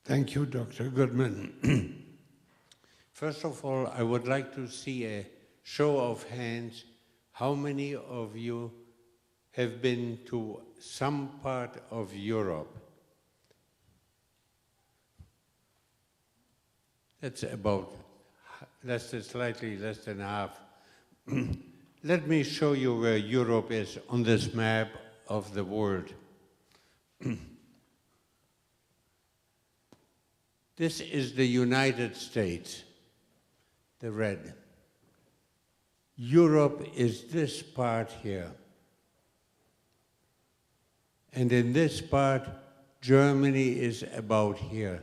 Thank you, Dr. Goodman. First of all, I would like to see a show of hands. How many of you have been to some part of Europe? That's about slightly less than half. Let me show you where Europe is on this map of the world. This is the United States, the red. Europe is this part here. And in this part, Germany is about here,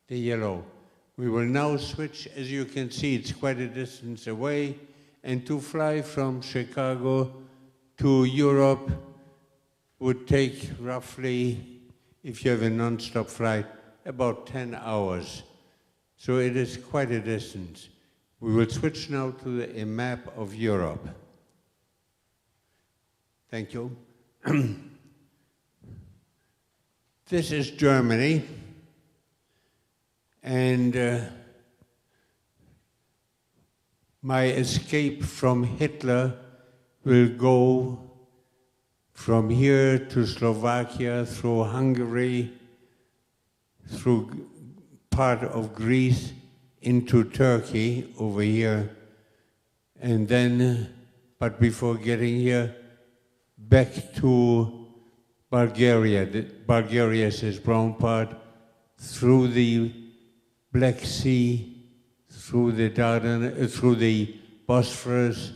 the yellow. We will now switch. As you can see, it's quite a distance away. And to fly from Chicago to Europe would take roughly, if you have a non-stop flight, about 10 hours. So it is quite a distance. We will switch now to a map of Europe. Thank you. This is Germany. And my escape from Hitler will go from here to Slovakia, through Hungary, through part of Greece, into Turkey over here, and then, but before getting here, back to Bulgaria. Bulgaria is this brown part, through the Black Sea, through the Dardan, through the Bosphorus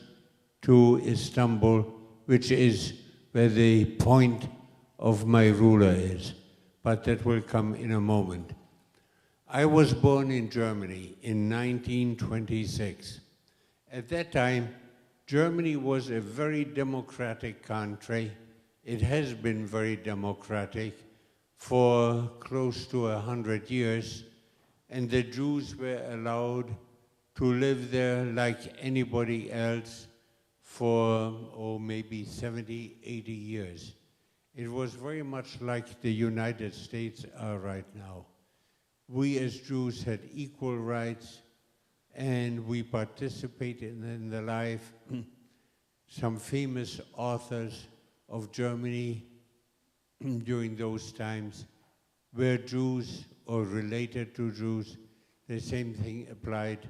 to Istanbul, which is where the point of my ruler is. But that will come in a moment. I was born in Germany in 1926. At that time, Germany was a very democratic country. It has been very democratic for close to 100 years, and the Jews were allowed to live there like anybody else for, maybe 70, 80 years. It was very much like the United States are right now. We as Jews had equal rights, and we participated in the life. Some famous authors of Germany during those times were Jews or related to Jews. The same thing applied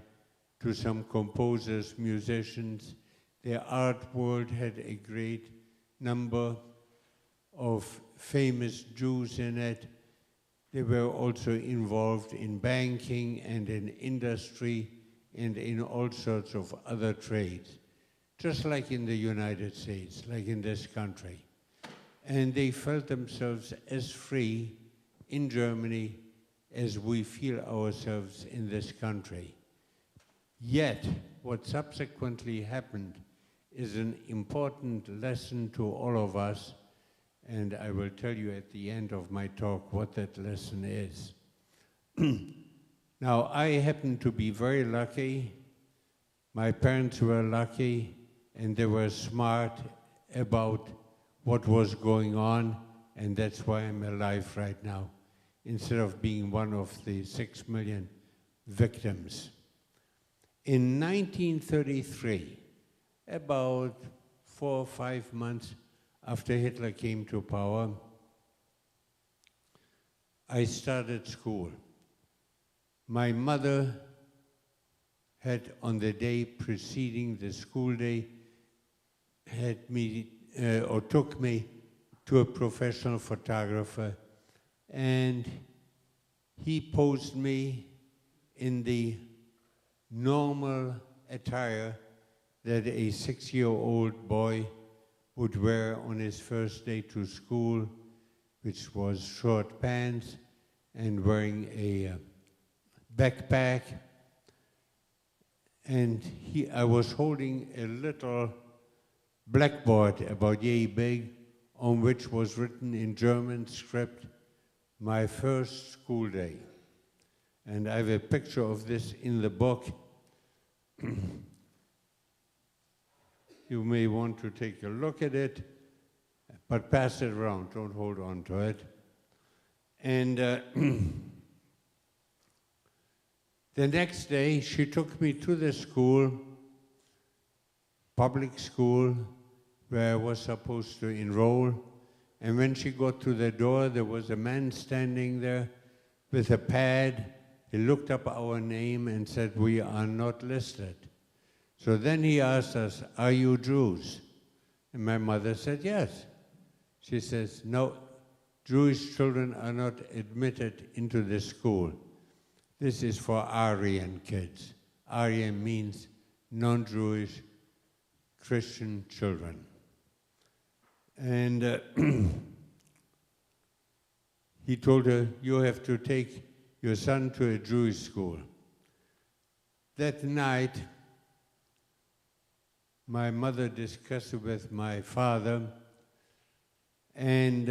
to some composers, musicians. The art world had a great number of famous Jews in it. They were also involved in banking and in industry and in all sorts of other trades, just like in the United States, like in this country. And they felt themselves as free in Germany as we feel ourselves in this country. Yet, what subsequently happened is an important lesson to all of us, and I will tell you at the end of my talk what that lesson is. Now, I happen to be very lucky. My parents were lucky, and they were smart about what was going on, and that's why I'm alive right now, instead of being one of the 6 million victims. In 1933, about 4 or 5 months after Hitler came to power, I started school. My mother had, on the day preceding the school day, had me, or took me to a professional photographer, and he posed me in the normal attire that a 6-year-old boy would wear on his first day to school, which was short pants and wearing a backpack. And I was holding a little blackboard about yay big, on which was written in German script, "My first school day." And I have a picture of this in the book. You may want to take a look at it, but pass it around, don't hold on to it. And The next day, she took me to the school, public school, where I was supposed to enroll. And when she got to the door, there was a man standing there with a pad. He looked up our name and said, "We are not listed." So then he asked us, "Are you Jews?" And my mother said, "Yes." She says, "No, Jewish children are not admitted into this school. This is for Aryan kids." Aryan means non-Jewish Christian children. And he told her, "You have to take your son to a Jewish school." That night, my mother discussed it with my father, and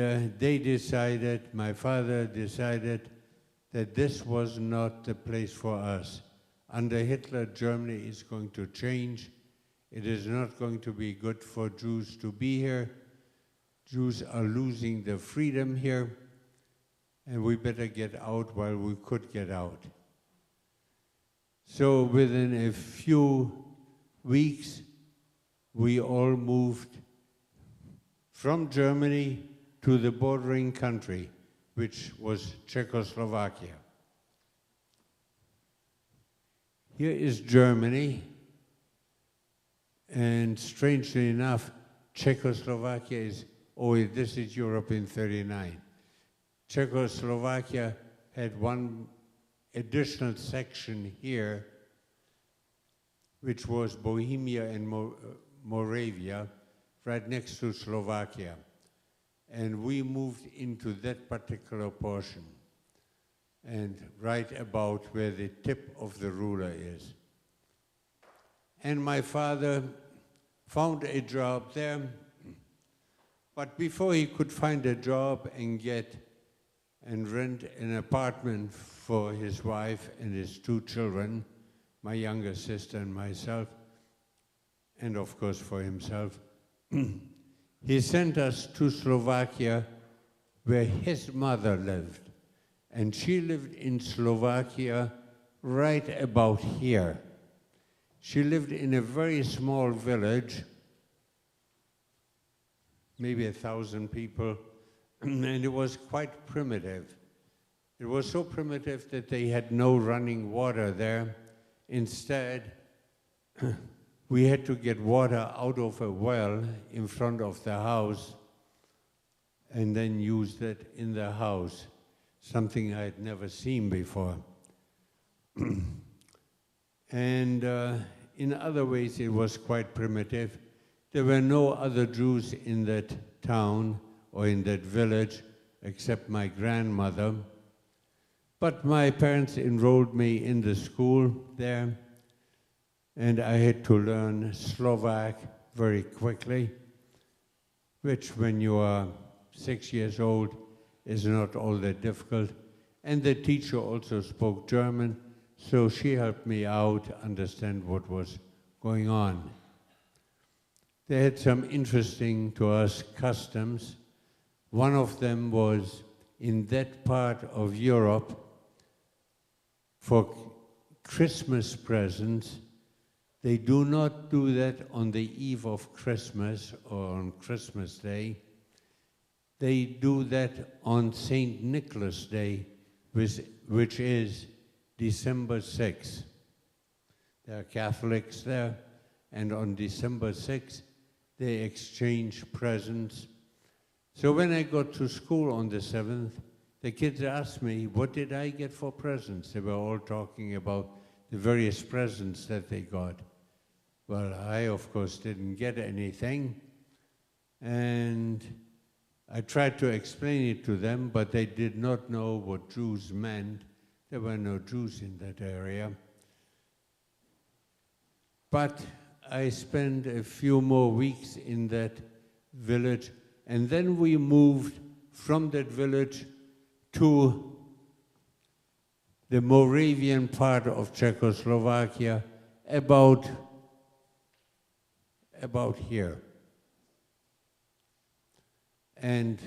my father decided that this was not the place for us. Under Hitler, Germany is going to change. It is not going to be good for Jews to be here. Jews are losing their freedom here, and we better get out while we could get out. So within a few weeks, we all moved from Germany to the bordering country, which was Czechoslovakia. Here is Germany, and strangely enough, Czechoslovakia is, this is Europe in '39. Czechoslovakia had one additional section here, which was Bohemia and Moravia, right next to Slovakia. And we moved into that particular portion, and right about where the tip of the ruler is. And my father found a job there, but before he could find a job and rent an apartment for his wife and his two children, my younger sister and myself, and of course for himself, he sent us to Slovakia, where his mother lived. And she lived in Slovakia right about here. She lived in a very small village, maybe 1,000 people, and it was quite primitive. It was so primitive that they had no running water there. Instead, we had to get water out of a well in front of the house and then use that in the house, something I had never seen before. And in other ways, it was quite primitive. There were no other Jews in that town or in that village except my grandmother. But my parents enrolled me in the school there, and I had to learn Slovak very quickly, which when you are 6 years old is not all that difficult. And the teacher also spoke German, so she helped me out understand what was going on. They had some interesting to us customs. One of them was in that part of Europe, for Christmas presents, they do not do that on the eve of Christmas or on Christmas Day. They do that on St. Nicholas Day, which is December 6th. There are Catholics there, and on December 6th, they exchange presents. So when I got to school on the 7th, the kids asked me, what did I get for presents? They were all talking about the various presents that they got. Well, I, of course, didn't get anything. And I tried to explain it to them, but they did not know what Jews meant. There were no Jews in that area. But I spent a few more weeks in that village, and then we moved from that village to the Moravian part of Czechoslovakia, about here, and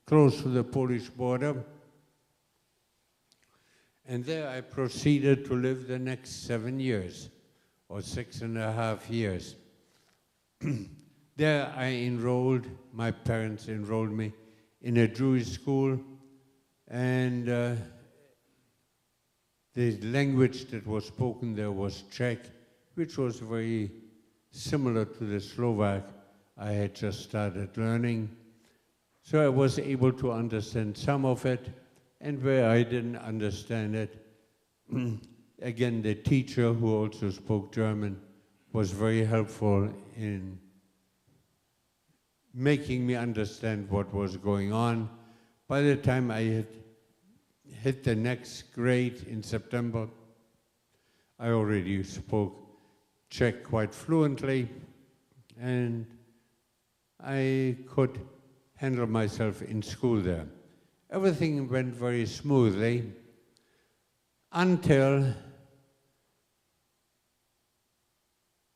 close to the Polish border. And there I proceeded to live the next 7 years, or 6.5 years. There my parents enrolled me in a Jewish school, and the language that was spoken there was Czech, which was very similar to the Slovak I had just started learning. So I was able to understand some of it, and where I didn't understand it, again, the teacher, who also spoke German, was very helpful in making me understand what was going on. By the time I had hit the next grade in September, I already spoke Czech quite fluently, and I could handle myself in school there. Everything went very smoothly until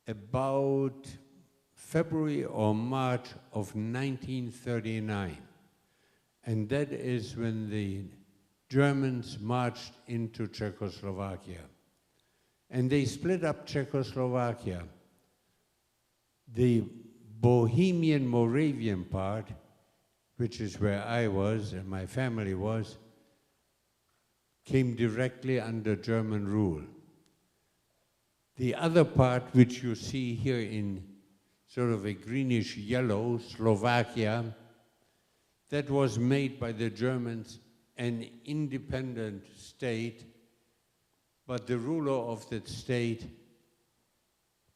about February or March of 1939. And that is when the Germans marched into Czechoslovakia. And they split up Czechoslovakia. The Bohemian Moravian part, which is where I was and my family was, came directly under German rule. The other part, which you see here in sort of a greenish yellow, Slovakia, that was made by the Germans an independent state, but the ruler of that state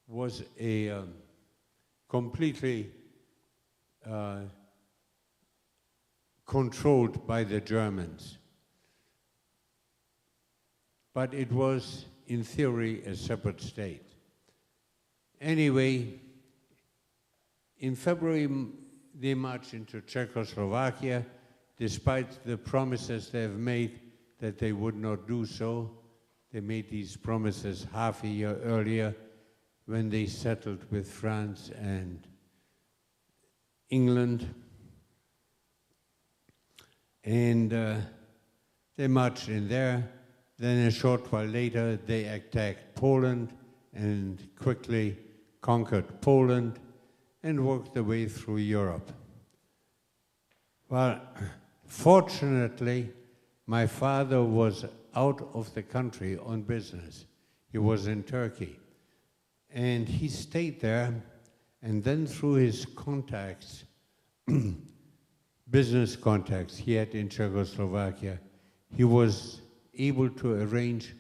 was a completely controlled by the Germans. But it was, in theory, a separate state. Anyway, in February, they marched into Czechoslovakia, despite the promises they have made that they would not do so. They made these promises half a year earlier when they settled with France and England. And they marched in there. Then a short while later, they attacked Poland and quickly conquered Poland and worked their way through Europe. Well, fortunately, my father was out of the country on business. He was in Turkey. And he stayed there, and then through his contacts, business contacts he had in Czechoslovakia, he was able to arrange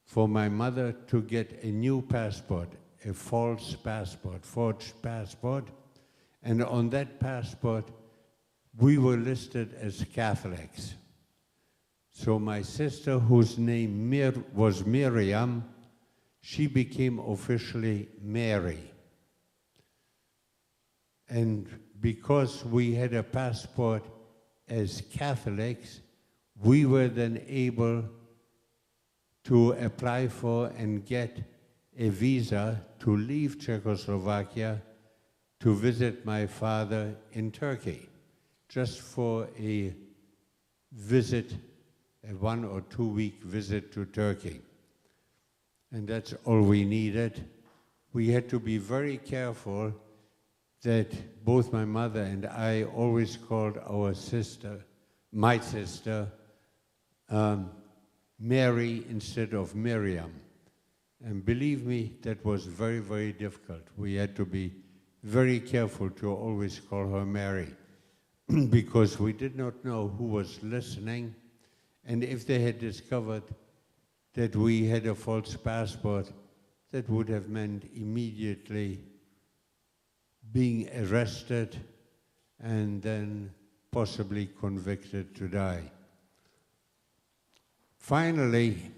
for my mother to get a new passport, a false passport, forged passport, and on that passport we were listed as Catholics. So my sister, whose name was Miriam, she became officially Mary. And because we had a passport as Catholics, we were then able to apply for and get a visa to leave Czechoslovakia to visit my father in Turkey, just for a visit, a 1 or 2 week visit to Turkey. And that's all we needed. We had to be very careful that both my mother and I always called our sister, my sister, Mary instead of Miriam. And believe me, that was very, very difficult. We had to be very careful to always call her Mary because we did not know who was listening. And if they had discovered that we had a false passport, that would have meant immediately being arrested and then possibly convicted to die. Finally,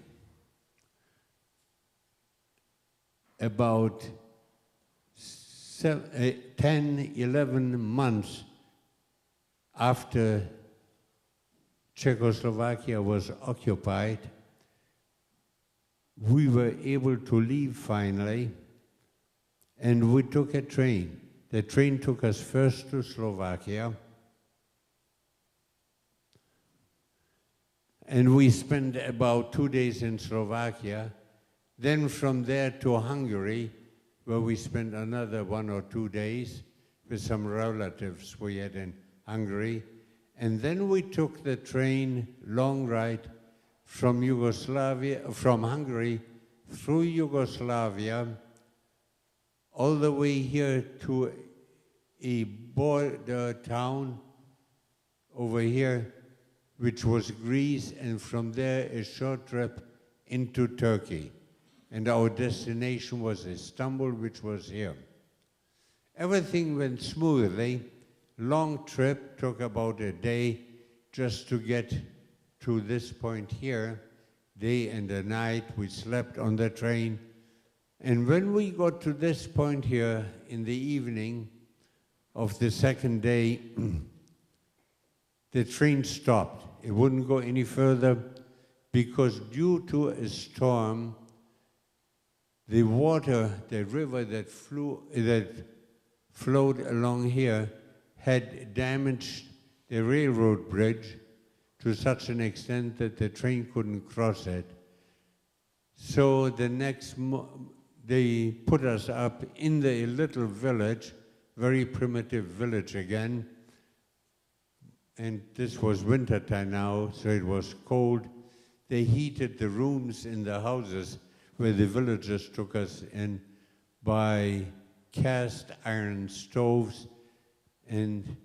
about 10, 11 months after Czechoslovakia was occupied, we were able to leave finally, and we took a train. The train took us first to Slovakia, And we spent about 2 days in Slovakia. Then from there to Hungary, where we spent another 1 or 2 days with some relatives we had in Hungary. And then we took the train, long ride, from Hungary through Yugoslavia, all the way here to a border town over here, which was Greece, and from there a short trip into Turkey. And our destination was Istanbul, which was here. Everything went smoothly. Long trip, took about a day just to get to this point here. Day and a night, we slept on the train. And when we got to this point here in the evening of the second day, the train stopped. It wouldn't go any further because due to a storm, the water, the river that flowed along here had damaged the railroad bridge to such an extent that the train couldn't cross it. So the next they put us up in the little village, very primitive village again, and this was winter time now, so it was cold. They heated the rooms in the houses where the villagers took us in by cast iron stoves, and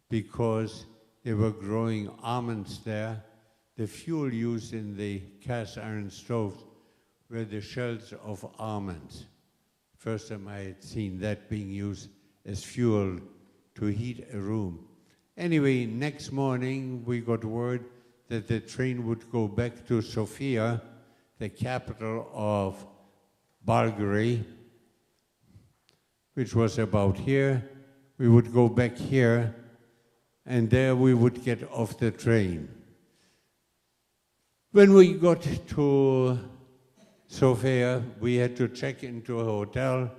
because they were growing almonds there, the fuel used in the cast iron stoves were the shells of almonds. First time I had seen that being used as fuel to heat a room. Anyway, next morning we got word that the train would go back to Sofia, the capital of Bulgaria, which was about here. We would go back here, and there we would get off the train. When we got to Sofia, we had to check into a hotel.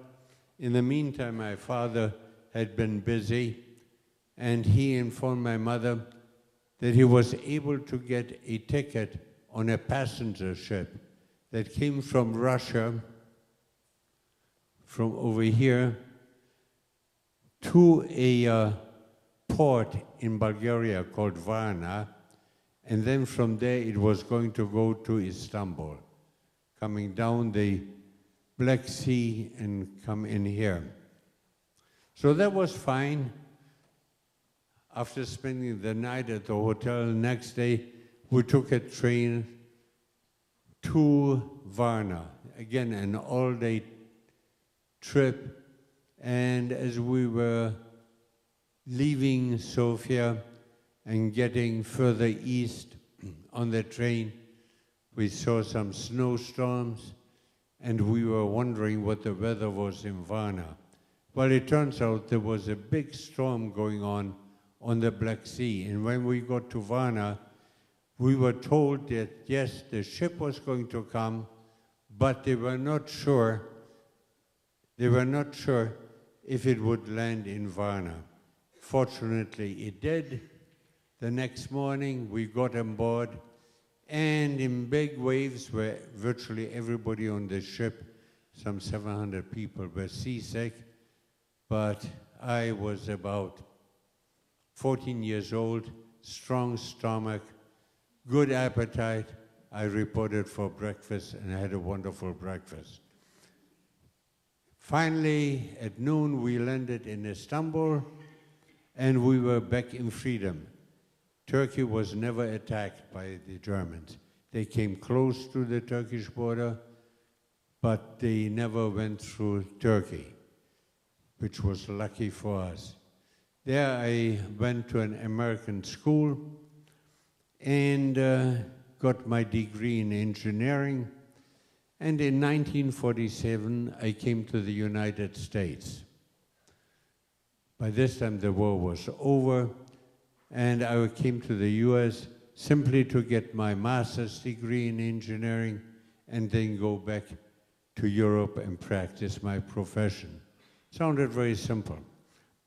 In the meantime, my father had been busy, and he informed my mother that he was able to get a ticket on a passenger ship that came from Russia, from over here, to a port in Bulgaria called Varna, and then from there it was going to go to Istanbul, coming down the Black Sea and come in here. So that was fine. After spending the night at the hotel, next day we took a train to Varna, again an all-day trip. And as we were leaving Sofia and getting further east on the train, we saw some snowstorms, and we were wondering what the weather was in Varna. Well, it turns out there was a big storm going on the Black Sea. And when we got to Varna, we were told that, yes, the ship was going to come, but they were not sure if it would land in Varna. Fortunately, it did. The next morning, we got on board, and in big waves where virtually everybody on the ship, some 700 people, were seasick, but I was about 14 years old, strong stomach, good appetite. I reported for breakfast, and I had a wonderful breakfast. Finally, at noon, we landed in Istanbul, and we were back in freedom. Turkey was never attacked by the Germans. They came close to the Turkish border, but they never went through Turkey, which was lucky for us. There I went to an American school and got my degree in engineering. And in 1947, I came to the United States. By this time, the war was over, and I came to the US simply to get my master's degree in engineering and then go back to Europe and practice my profession. Sounded very simple.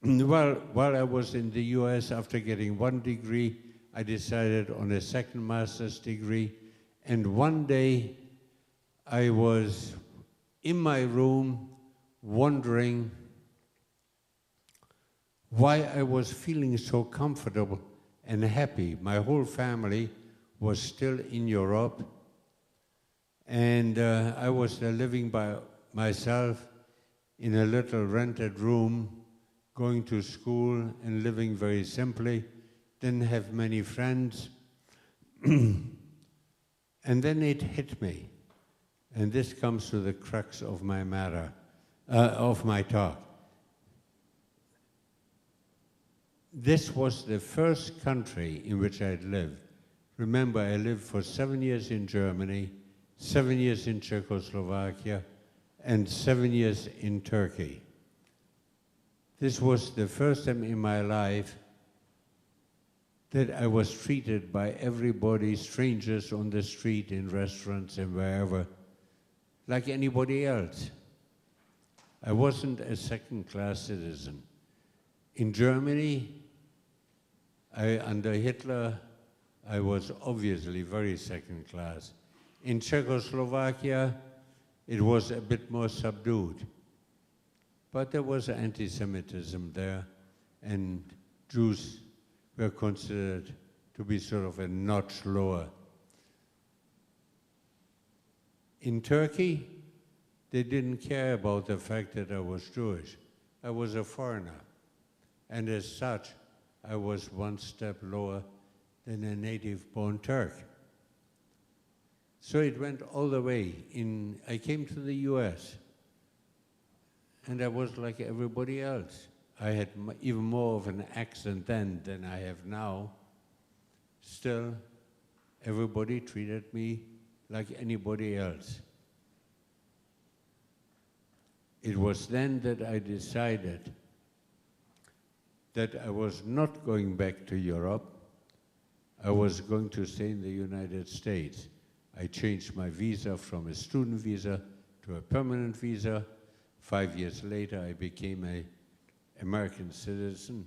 Well, while I was in the US, after getting one degree, I decided on a second master's degree. And one day I was in my room wondering why I was feeling so comfortable and happy. My whole family was still in Europe, and I was there living by myself in a little rented room, going to school and living very simply, didn't have many friends. And then it hit me, and this comes to the crux of my matter, of my talk. This was the first country in which I'd lived. Remember, I lived for 7 years in Germany, 7 years in Czechoslovakia, and 7 years in Turkey. This was the first time in my life that I was treated by everybody, strangers on the street, in restaurants and wherever, like anybody else. I wasn't a second-class citizen. In Germany, under Hitler, I was obviously very second class. In Czechoslovakia, it was a bit more subdued. But there was anti-Semitism there, and Jews were considered to be sort of a notch lower. In Turkey, they didn't care about the fact that I was Jewish. I was a foreigner, and as such, I was one step lower than a native-born Turk. So it went all the way. I came to the US, and I was like everybody else. I had even more of an accent then than I have now. Still, everybody treated me like anybody else. It was then that I decided that I was not going back to Europe. I was going to stay in the United States. I changed my visa from a student visa to a permanent visa. 5 years later, I became an American citizen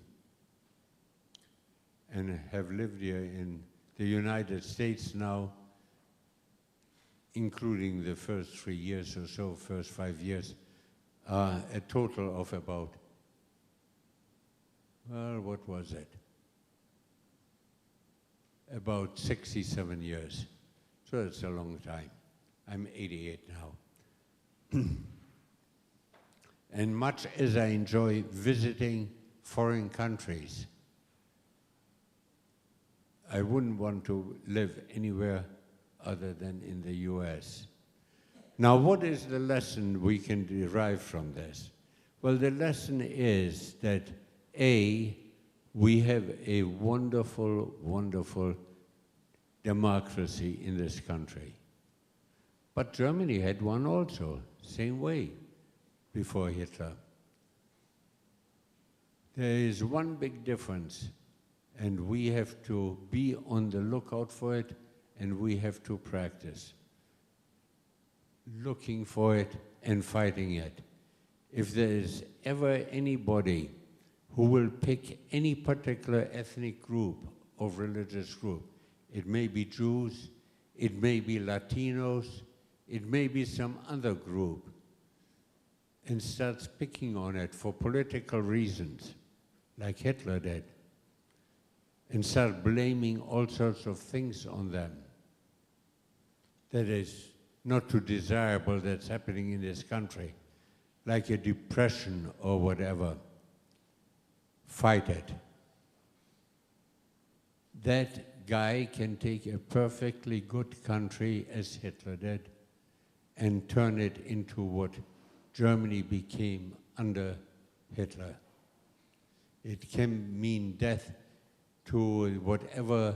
and have lived here in the United States now, including the first 3 years or so, first 5 years, a total of about, well, what was it? About 67 years. So it's a long time. I'm 88 now. And much as I enjoy visiting foreign countries, I wouldn't want to live anywhere other than in the US. Now, what is the lesson we can derive from this? Well, the lesson is that A, we have a wonderful, wonderful democracy in this country. But Germany had one also, same way, before Hitler. There is one big difference, and we have to be on the lookout for it, and we have to practice looking for it and fighting it. If there is ever anybody who will pick any particular ethnic group or religious group, it may be Jews, it may be Latinos, it may be some other group, and starts picking on it for political reasons, like Hitler did, and start blaming all sorts of things on them that is not too desirable that's happening in this country, like a depression or whatever. Fight it. That guy can take a perfectly good country, as Hitler did, and turn it into what Germany became under Hitler. It can mean death to whatever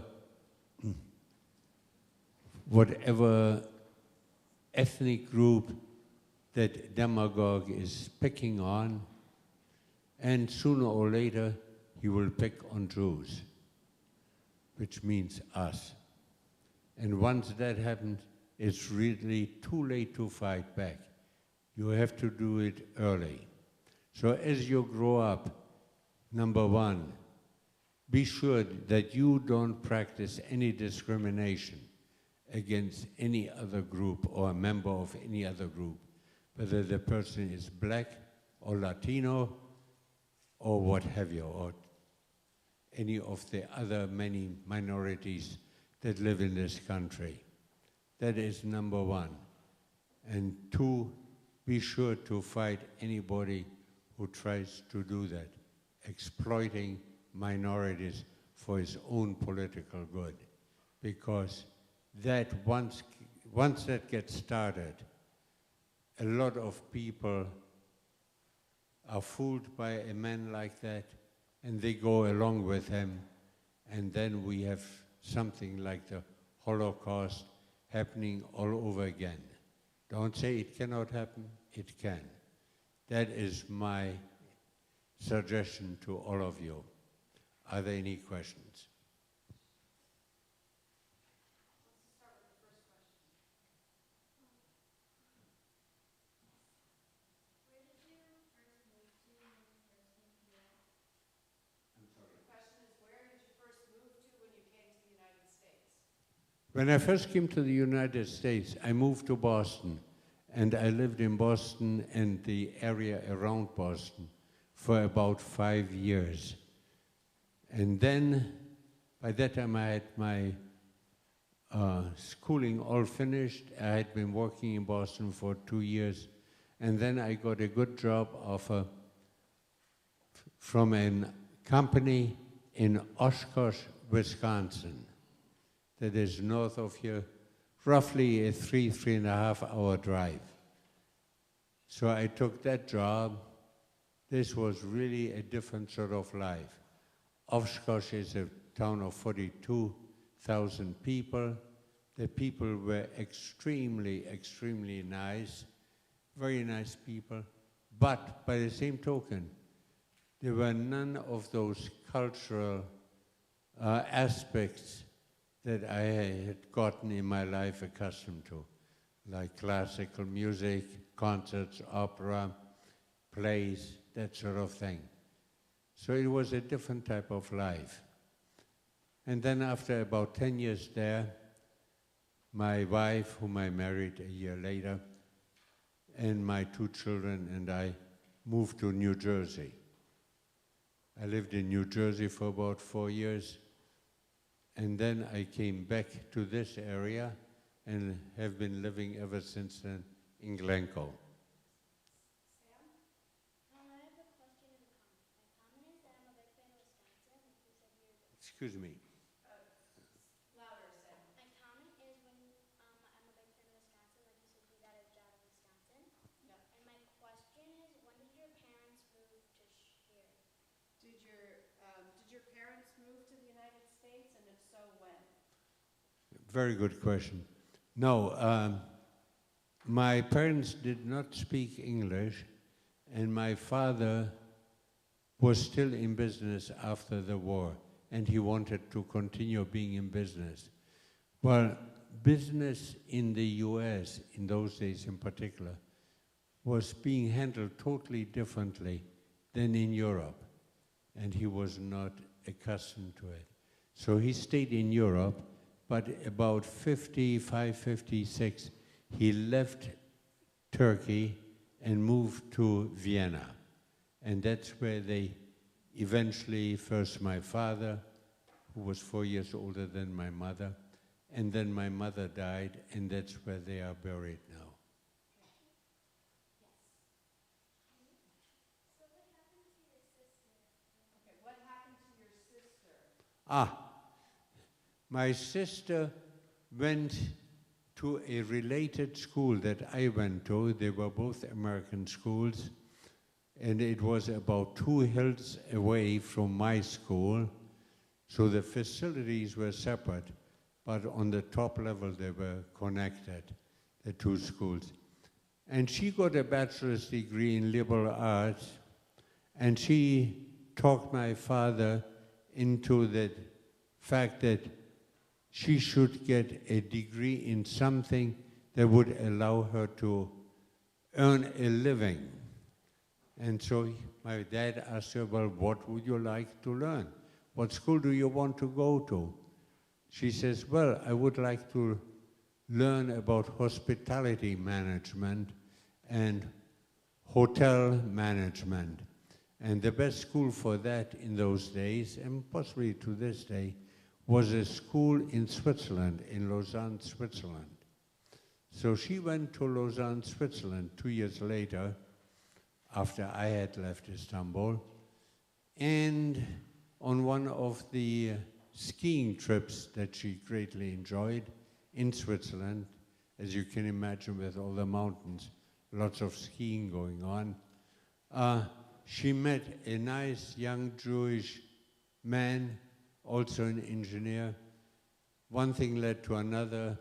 ethnic group that demagogue is picking on, and sooner or later he will pick on Jews, which means us. And once that happens, it's really too late to fight back. You have to do it early. So as you grow up, number one, be sure that you don't practice any discrimination against any other group or a member of any other group, whether the person is black or Latino or what have you, or any of the other many minorities that live in this country. That is number one. And two, be sure to fight anybody who tries to do that, exploiting minorities for his own political good. Because that once that gets started, a lot of people are fooled by a man like that, and they go along with him, and then we have something like the Holocaust happening all over again. Don't say it cannot happen, it can. That is my suggestion to all of you. Are there any questions? When I first came to the United States, I moved to Boston, and I lived in Boston and the area around Boston for about 5 years. And then, by that time, I had my schooling all finished. I had been working in Boston for 2 years, and then I got a good job offer from a company in Oshkosh, Wisconsin, that is north of here, roughly a 3.5 hour drive. So I took that job. This was really a different sort of life. Oshkosh is a town of 42,000 people. The people were extremely, extremely nice, very nice people. But by the same token, there were none of those cultural aspects that I had gotten in my life accustomed to, like classical music, concerts, opera, plays, that sort of thing. So it was a different type of life. And then after about 10 years there, my wife, whom I married a year later, and my 2 children and I moved to New Jersey. I lived in New Jersey for about 4 years, and then I came back to this area and have been living ever since then in Glencoe. Sam? I have a question and a comment. My comment is that I'm a big fan of Wisconsin, like you said you're... Excuse me. Louder, Sam. My comment is when I'm a big fan of Wisconsin, like you said you got a job in Wisconsin. Yeah. And my question is, when did your parents move to here? Did your parents move to the United States, and if so, when? Very good question. No, my parents did not speak English, and my father was still in business after the war, and he wanted to continue being in business. Well, business in the US, in those days in particular, was being handled totally differently than in Europe, and he was not accustomed to it. So he stayed in Europe, but about 55, 56, he left Turkey and moved to Vienna. And that's where they eventually, first my father, who was 4 years older than my mother, and then my mother died, and that's where they are buried now. So what happened to your sister? Okay, what happened to your sister? My sister went to a related school that I went to. They were both American schools, and it was about 2 hills away from my school. So the facilities were separate, but on the top level they were connected, the 2 schools. And she got a bachelor's degree in liberal arts, and she talked my father into the fact that she should get a degree in something that would allow her to earn a living. And so my dad asked her, well, what would you like to learn? what school do you want to go to? She says, well, I would like to learn about hospitality management and hotel management. And the best school for that in those days, and possibly to this day, was a school in Switzerland, in Lausanne, Switzerland. So she went to Lausanne, Switzerland 2 years later, after I had left Istanbul, and on one of the skiing trips that she greatly enjoyed in Switzerland, as you can imagine with all the mountains, lots of skiing going on, she met a nice young Jewish man, also an engineer. One thing led to another,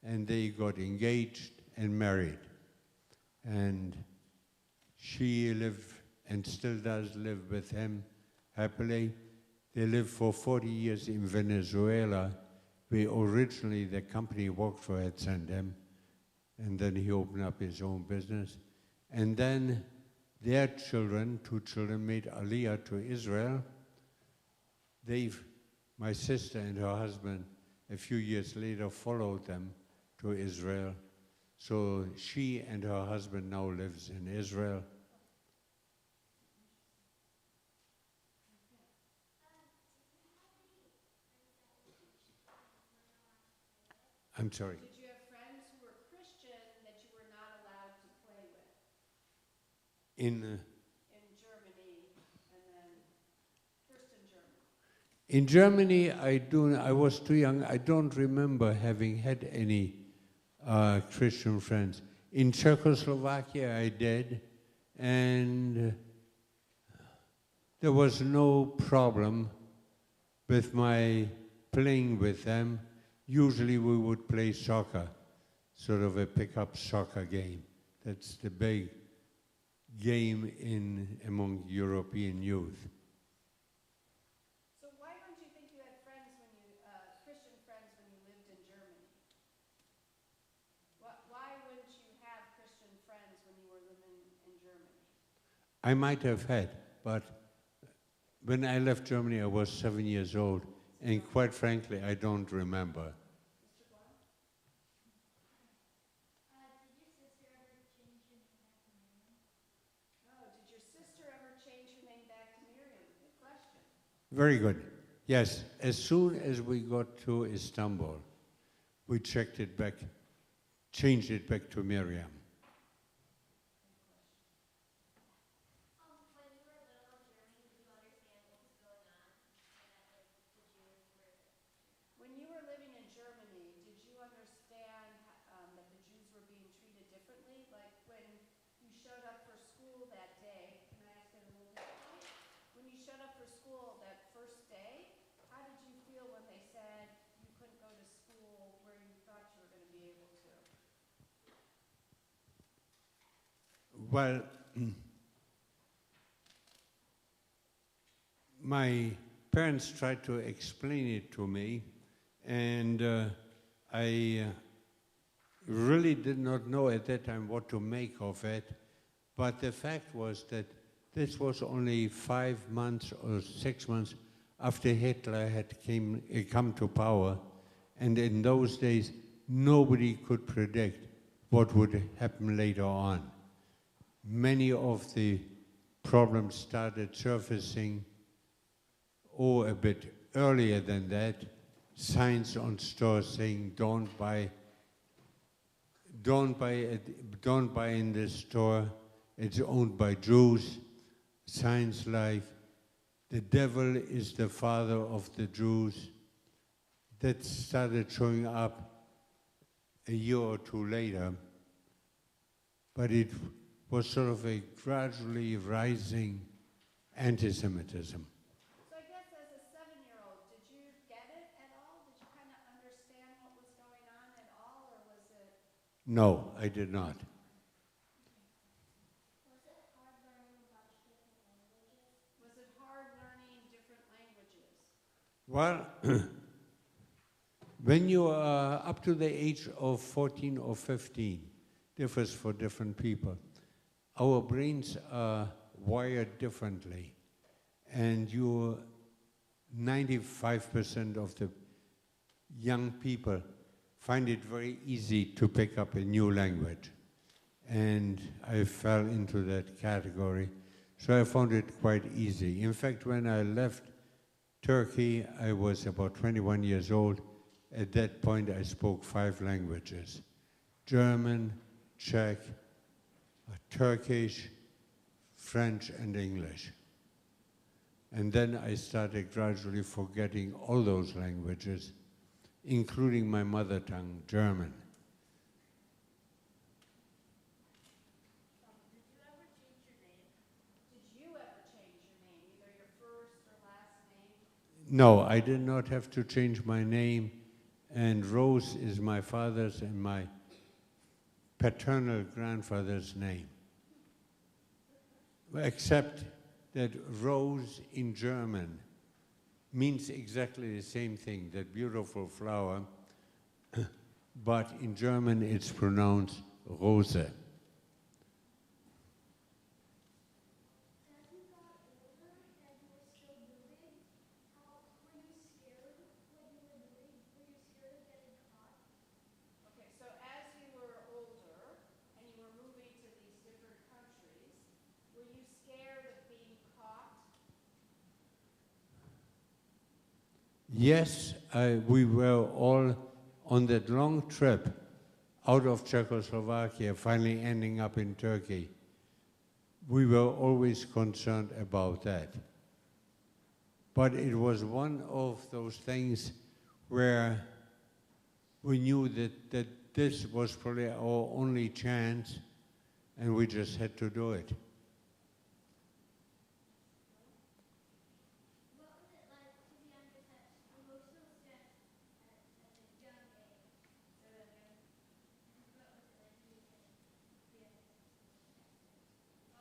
and they got engaged and married. And she lived, and still does live with him happily. They lived for 40 years in Venezuela, where originally the company he worked for had sent him, and then he opened up his own business. And then their children, 2 children, made Aliyah to Israel. My sister and her husband, a few years later, followed them to Israel. So she and her husband now lives in Israel. I'm sorry. Did you have friends who were Christian that you were not allowed to play with? In Germany, and then first in Germany. In Germany, I was too young. I don't remember having had any Christian friends. In Czechoslovakia, I did, and there was no problem with my playing with them. Usually we would play soccer, sort of a pickup soccer game. That's the big game among European youth. So why don't you think you had friends Christian friends when you lived in Germany? Why wouldn't you have Christian friends when you were living in Germany? I might have had, but when I left Germany, I was 7 years old, and quite frankly, I don't remember. Mr. Blunt? Did your sister ever change her name back to Miriam? Good question. Very good. Yes, as soon as we got to Istanbul, we changed it back to Miriam. When you were living in Germany, did you understand that the Jews were being treated differently? Like when you showed up for school that day, can I ask it a little differently? When you showed up for school that first day, how did you feel when they said you couldn't go to school where you thought you were going to be able to? Well, my parents tried to explain it to me, and I really did not know at that time what to make of it. But the fact was that this was only 5 months or 6 months after Hitler had come to power, and in those days nobody could predict what would happen later on. Many of the problems started surfacing a bit earlier than that. Signs on stores saying don't buy in this store, it's owned by Jews. Signs like the devil is the father of the Jews. That started showing up a year or 2 later, but it was sort of a gradually rising anti-Semitism. So I guess as a 7-year-old, did you get it at all? Did you kind of understand what was going on at all, or was it? No, I did not. Was it hard learning different languages? Well, when you are up to the age of 14 or 15, differs for different people. Our brains are wired differently, and you 95% of the young people find it very easy to pick up a new language. And I fell into that category. So I found it quite easy. In fact, when I left Turkey, I was about 21 years old. At that point, I spoke 5 languages: German, Czech, Turkish, French, and English. And then I started gradually forgetting all those languages, including my mother tongue, German. Did you ever change your name? Either your first or last name? No, I did not have to change my name, and Rose is my father's and my paternal grandfather's name. Except that Rose in German means exactly the same thing, that beautiful flower, but in German it's pronounced Rose. As you got older and you were still moving, were you scared when you were moving? Were you scared of getting caught? Okay, so as you were older and you were moving to these different countries, were you scared of being caught? Yes, we were all on that long trip out of Czechoslovakia, finally ending up in Turkey. We were always concerned about that. But it was one of those things where we knew that this was probably our only chance, and we just had to do it. What was it like to be under such emotional stress at such a young age? What was it like to be under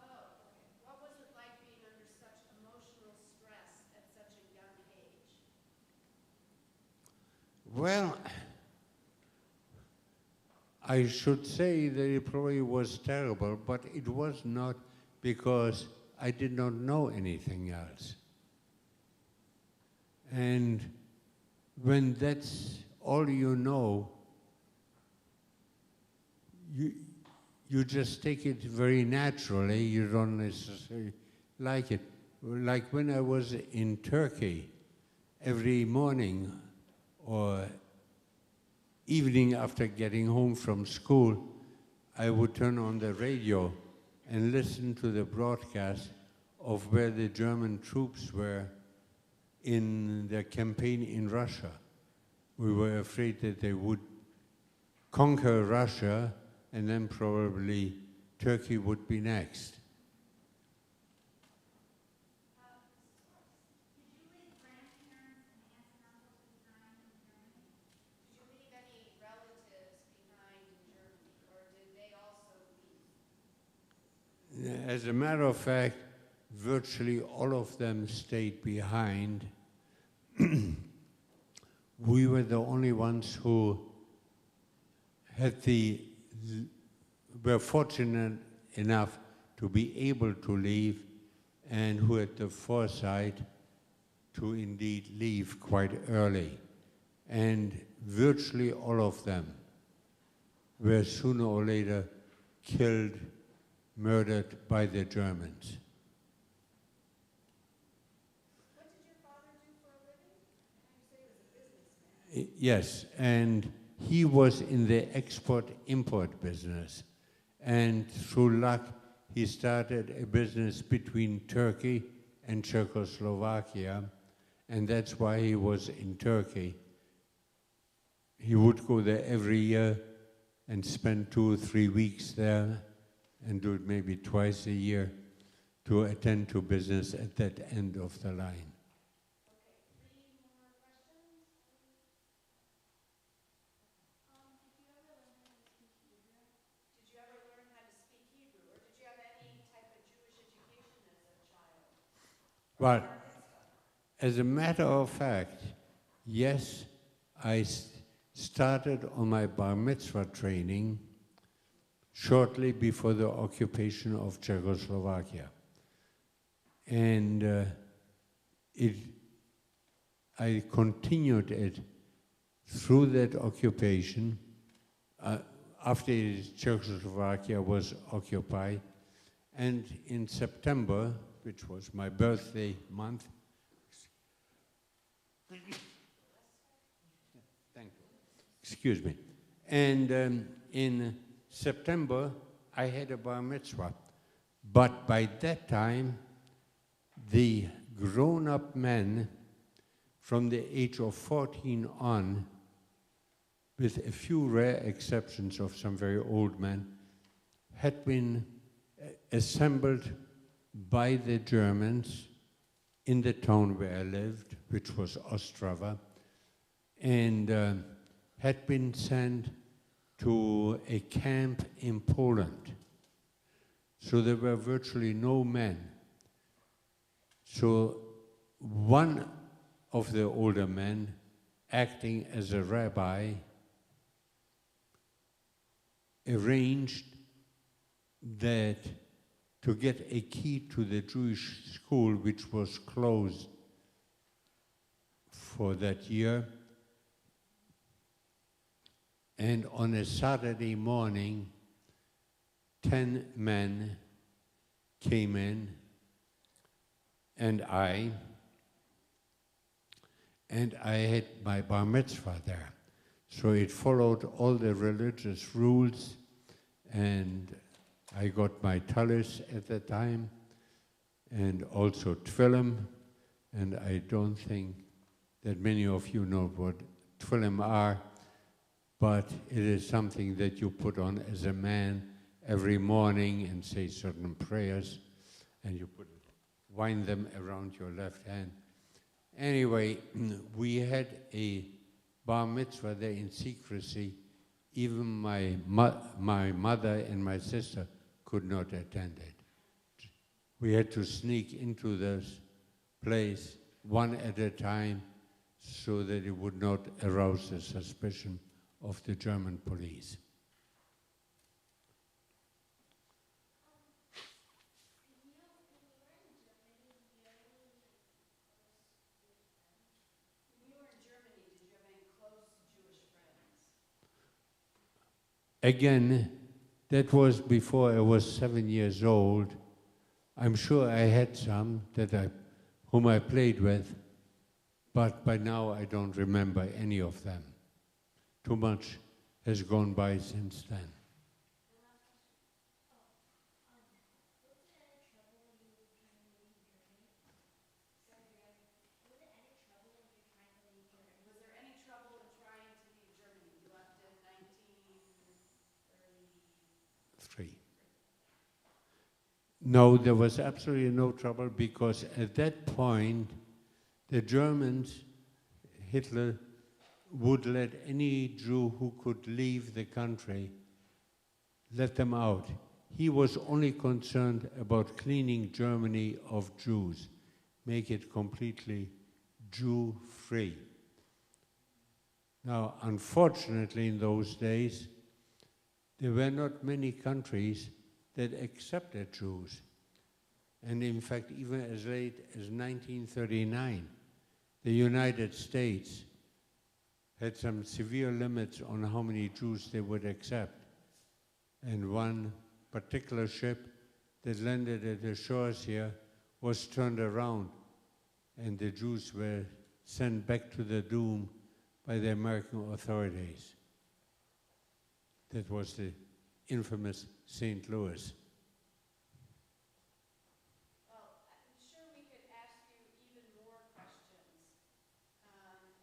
Oh, okay. What was it like being under such emotional stress at such a young age? Well, I should say that it probably was terrible, but it was not, because I did not know anything else. And when that's all you know, you just take it very naturally. You don't necessarily like it. Like when I was in Turkey, every morning or evening after getting home from school, I would turn on the radio and listen to the broadcast of where the German troops were in their campaign in Russia. We were afraid that they would conquer Russia, and then probably Turkey would be next. Did you leave grandparents and aunts and uncles behind in Germany? Did you leave any relatives behind in Germany, or did they also leave? As a matter of fact, virtually all of them stayed behind. We were the only ones who were fortunate enough to be able to leave, and who had the foresight to indeed leave quite early. And virtually all of them were sooner or later killed, murdered by the Germans. What did your father do for a living? I know you say he was a businessman. Yes, and he was in the export-import business. And through luck, he started a business between Turkey and Czechoslovakia, and that's why he was in Turkey. He would go there every year and spend 2 or 3 weeks there, and do it maybe twice a year to attend to business at that end of the line. Okay, 3 more questions. Did you ever learn how to speak Hebrew? Did you ever learn how to speak Hebrew, or did you have any type of Jewish education as a child? Well, as a matter of fact, yes, I started on my bar mitzvah training shortly before the occupation of Czechoslovakia. And I continued it through that occupation. After Czechoslovakia was occupied, and in September, which was my birthday month, thank you, excuse me, and in September I had a bar mitzvah, but by that time the grown-up men from the age of 14 on, with a few rare exceptions of some very old men, had been assembled by the Germans in the town where I lived, which was Ostrava, and had been sent to a camp in Poland. So there were virtually no men. So one of the older men, acting as a rabbi, arranged that to get a key to the Jewish school, which was closed for that year, and on a Saturday morning, 10 men came in, and I had my bar mitzvah there. So it followed all the religious rules, and I got my talis at the time, and also tefillin, and I don't think that many of you know what tefillin are, but it is something that you put on as a man every morning and say certain prayers, and you wind them around your left hand. Anyway, we had a bar mitzvah there in secrecy. Even my mother and my sister could not attend it. We had to sneak into this place one at a time so that it would not arouse the suspicion of the German police. Again, that was before I was 7 years old. I'm sure I had some whom I played with, but by now I don't remember any of them. Too much has gone by since then. No, there was absolutely no trouble, because at that point, the Germans, Hitler, would let any Jew who could leave the country, let them out. He was only concerned about cleaning Germany of Jews, make it completely Jew-free. Now, unfortunately, in those days, there were not many countries that accepted Jews. And in fact, even as late as 1939, the United States had some severe limits on how many Jews they would accept. And one particular ship that landed at the shores here was turned around, and the Jews were sent back to the doom by the American authorities. That was the infamous St. Louis. Well, I'm sure we could ask you even more questions.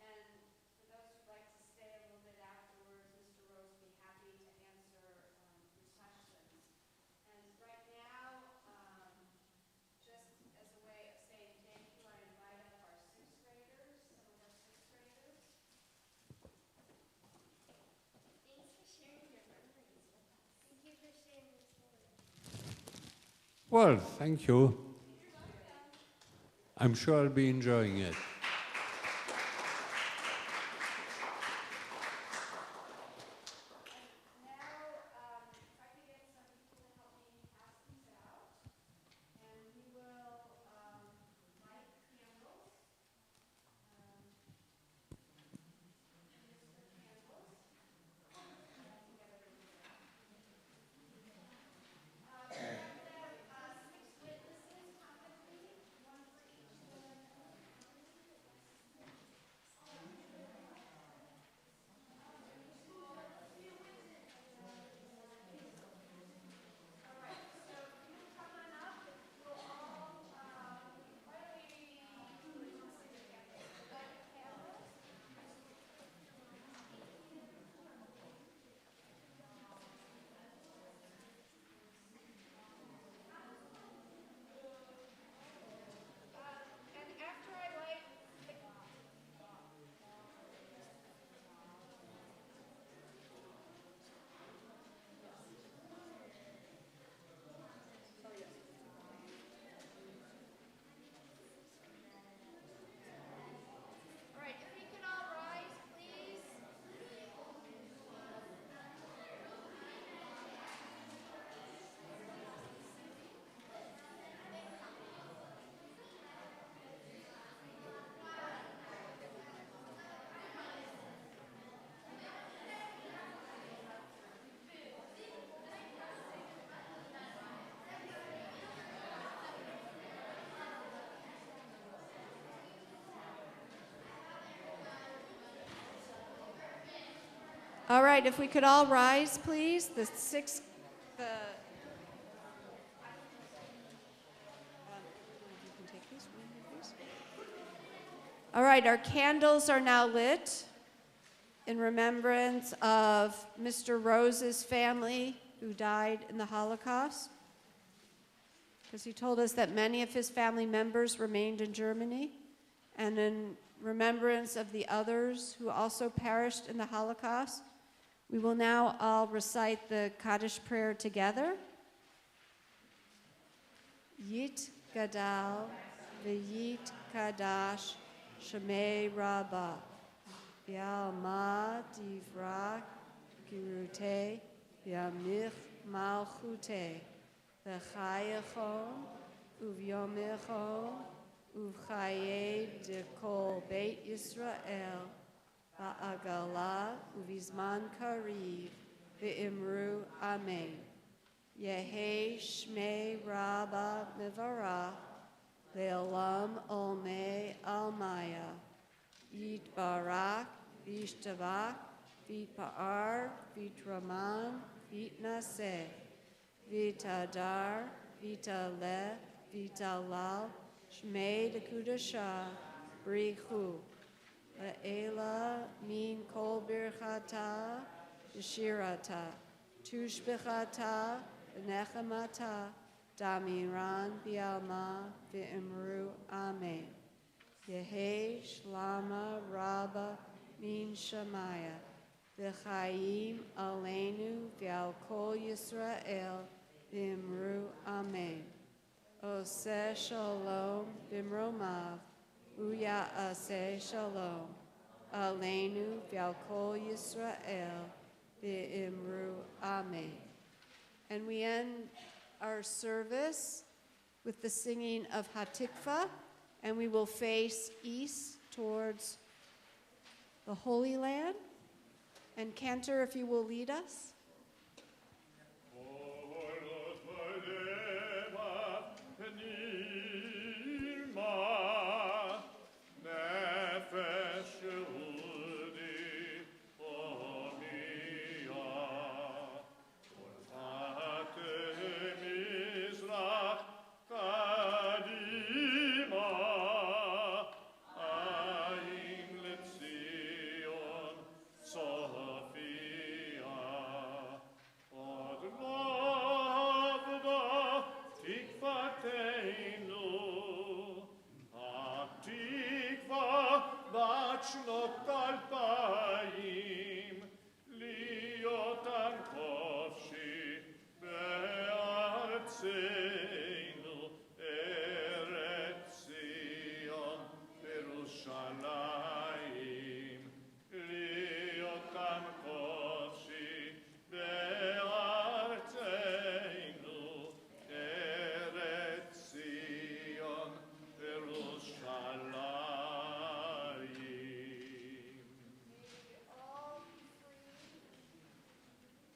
And for those who'd like to stay a little bit afterwards, Mr. Rose will be happy to answer your questions. And right now, just as a way of saying thank you, I invite up our sixth graders, some of our sixth graders. Thanks for sharing your memories with us. Thank you for sharing your story. Well, thank you. I'm sure I'll be enjoying it. right, if we could all rise, please. All right, our candles are now lit in remembrance of Mr. Rose's family who died in the Holocaust, because he told us that many of his family members remained in Germany, and in remembrance of the others who also perished in the Holocaust, we will now all recite the Kaddish prayer together. Yit Gadal v'yit Kadash Shemei Rabbah Yalma Divrach Girute Yamich Malchute V'chayachon Uvyomechon Uvchaye de Kol Beit Yisrael Ba'agala Uvizman Kariv V'imru Amen. Yehi Shmei Rabba Mivarach Le'olam Olmei Almaya Yitbarach V'ishtavach V'itpa'ar V'itraman V'itnaseh V'itadar V'italeh V'italal Shmei Dekudasha Brichu Le'ela Min Kol Birchata Yeshirata Tushbechata V'nechamata Damiran Bialma V'imru Amen. Yehi Shlama Rabba Min Shemaya V'chaim Aleinu V'al Kol Yisrael V'imru Amen. Oseh Shalom B'mromav Uya'aseh Shalom Aleinu V'al Kol Yisrael V'imru Amen. And we end our service with the singing of Hatikva, and we will face east towards the Holy Land. And Cantor, if you will lead us. שנות אלפיים להיות עם חופשי בארצנו.